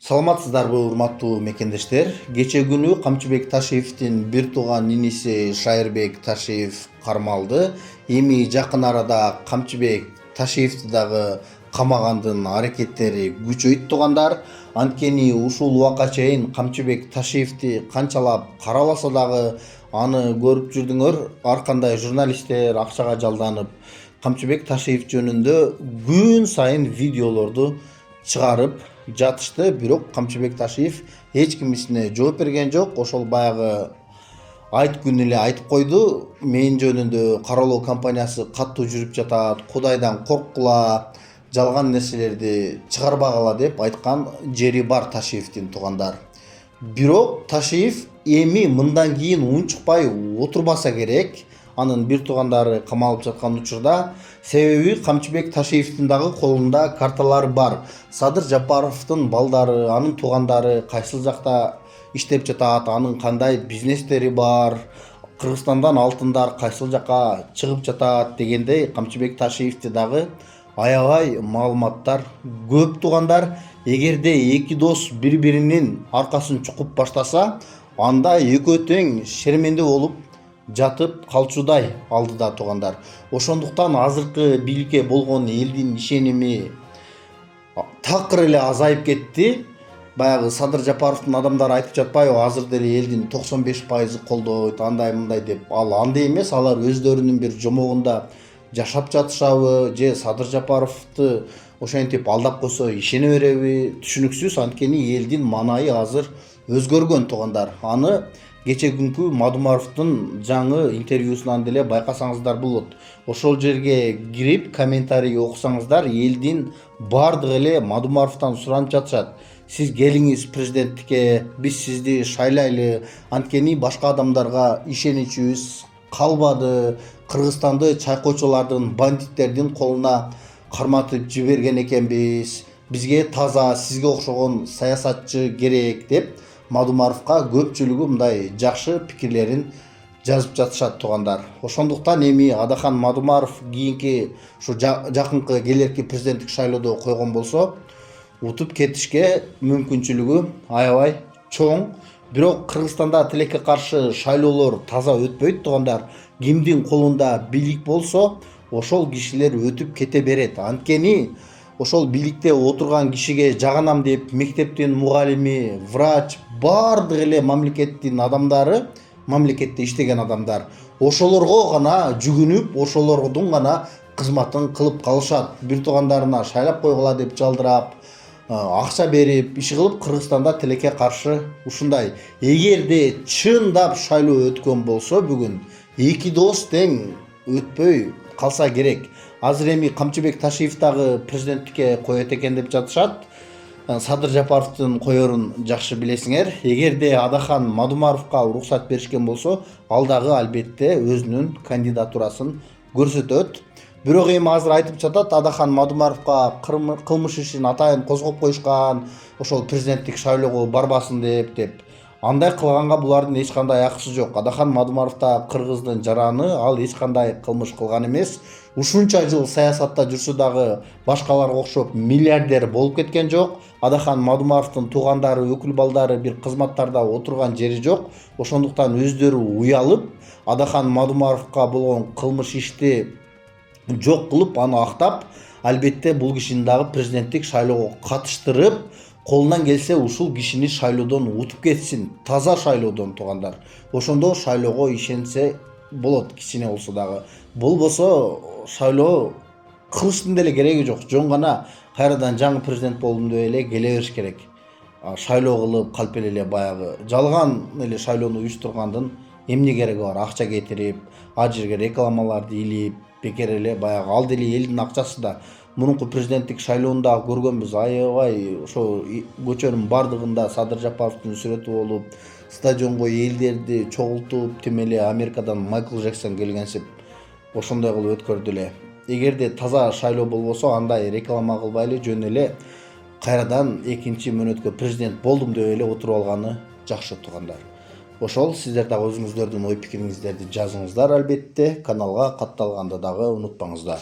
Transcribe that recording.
Саламатсыздарбы урматтуу мекендештер. Кече күнү Камчыбек Ташиевдин бир тууган иниси Шайырбек Ташиев кармалды. Эми жакын арада Камчыбек Ташиевди дагы камагандын аракеттери күчөйт туугандар. Анткени ушул убакка чейин Камчыбек Ташиевди канчалап караласа дагы аны көрүп жүрдүңөр. Ар кандай журналисттер акчага жалданып Камчыбек Ташиев жөнүндө күн сайын видеолорду чыгарып жатышты. Бирок Камчыбек Ташиев эч кимисине жооп берген жок. Ошол баягы айт күн эле айтып койду. Мен жөнүндө каралоо компаниясы каттуу жүрүп жатат. Кудайдан корккула, жалган нерселерди чыгарбагыла деп айткан жери бар Ташиевдин туугандар. Бирок Ташиев эми мындан кийин унчукпай отурбаса керек. Анын бир туугандары камалып жаткан учурда, себеби Камчыбек Ташиевдин дагы колунда карталары бар. Садыр Жапаровдун балдары, анын туугандары кайсыл жакта иштеп жатат, анын кандай бизнестери бар, Кыргызстандан алтындар кайсыл жакка чыгып жатат дегендей Камчыбек Ташиевди дагы аябай маалыматтар көп туугандар. Эгерде эки дос бири-биринин аркасын чукуп баштаса, анда экөө тең шерменде болуп жатып калчудай алдыда туугандар. Ошондуктан азыркы бийликке болгон элдин ишеними такыр эле азайып кетти. Баягы Садыр Жапаровдун адамдары айтып жатпайбы, азыр деле элдин 95% колдойт, андай мындай деп. Ал андай эмес, алар өздөрүнүн бир жомогунда жашап жатышабы, же Садыр Жапаровду ошентип алдап койсо ишене береби, түшүнүксүз. Анткени элдин маанайы азыр өзгөргөн туугандар. Аны кече күнкү Мадумаровдун жаңы интервьюсунан деле байкасаңыздар болот. Ошол жерге кирип комментарий окусаңыздар, элдин бардыгы эле Мадумаровдон суранып жатышат. Сиз келиңиз президенттикке, биз сизди шайлайлы, анткени башка адамдарга ишеничибиз калбады. Кыргызстанды чайкоочулардын, бандиттердин колуна карматып жиберген экенбиз. Бизге таза, сизге окшогон саясатчы керек деп Мадумаровга көпчүлүгү мындай жакшы пикирлерин жазып жатышат туугандар. Ошондуктан эми Адахан Мадумаров кийинки ушу жакынкы келерки президенттик шайлоодо койгон болсо, утуп кетишке мүмкүнчүлүгү аябай чоң. Бирок Кыргызстанда тилекке каршы шайлоолор таза өтпөйт туугандар. Кимдин колунда бийлик болсо, ошол кишилер өтүп кете берет. Анткени ошол бийликте отурган кишиге жаганам деп мектептин мугалими, врач, бардык эле мамлекеттин адамдары, мамлекетте иштеген адамдар, ошолорго гана жүгүнүп, ошолордун гана кызматын кылып калышат. Бир туугандарына шайлап койгула деп жалдырап, акча берип, иш кылып Кыргызстанда тилекке каршы ушундай. Эгерде чындап шайлоо өткөн болсо, бүгүн эки дос тең өтпөй калса керек. Азыр эми Камчыбек Ташиев дагы президенттикке коет экен деп жатышат. Садыр Жапаровдун коерун жакшы билесиңер. Эгерде Адахан Мадумаровго уруксат беришкен болсо, ал дагы албетте өзүнүн кандидатурасын көрсөтөт. Бирок эми азыр айтып жатат, Адахан Мадумаровго кылмыш ишин атайын козгоп коюшкан, ошол президенттик шайлоого барбасын деп. Андай кылганга булардын эч кандай акысы жок. Адахан Мадумаров да кыргыздын жараны, ал эч кандай кылмыш кылган эмес. Ушунча жыл саясатта жүрсө дагы башкаларга окшоп миллиардер болуп кеткен жок. Адахан Мадумаровдун туугандары, өкүл балдары бир кызматтарда отурган жери жок. Ошондуктан өздөрү уялып, Адахан Мадумаровго болгон кылмыш ишти жок кылып, аны актап, албетте бул кишини дагы президенттик шайлоого катыштырып, колунан келсе ушул кишини шайлоодон утуп кетсин, таза шайлоодон туугандар. Ошондо шайлоого ишенсе болот, кичине болсо дагы. Болбосо шайлоо кылыштын деле кереги жок. Жөн гана кайрадан жаңы президент болдум деп эле келе бериш керек. Шайлоо кылып калп эле баягы жалган эле шайлоону уюштургандын эмне кереги бар? Акча кетирип, ал жерге рекламаларды илип, бекер эле баягы ал деле элдин акчасы да. Мурунку президенттик шайлоондо көргөнбүз, аябай ошо көчөнүн бардыгында Садыр Жапаровдун сүрөтү болуп, стадионго элдерди чогултуп, тим эле Америкадан Майкл Джексон келгенсип ошондой кылып өткөрдү эле. Эгерде таза шайлоо болбосо, андай реклама кылбай жөн эле кайрадан экинчи мөөнөткө президент болдум деп эле отуруп алганы жакшы туугандар. Ошол сиздер дагы өзүңүздөрдүн ой пикириңиздерди жазыңыздар албетте. Каналга катталганды дагы унутпаңыздар.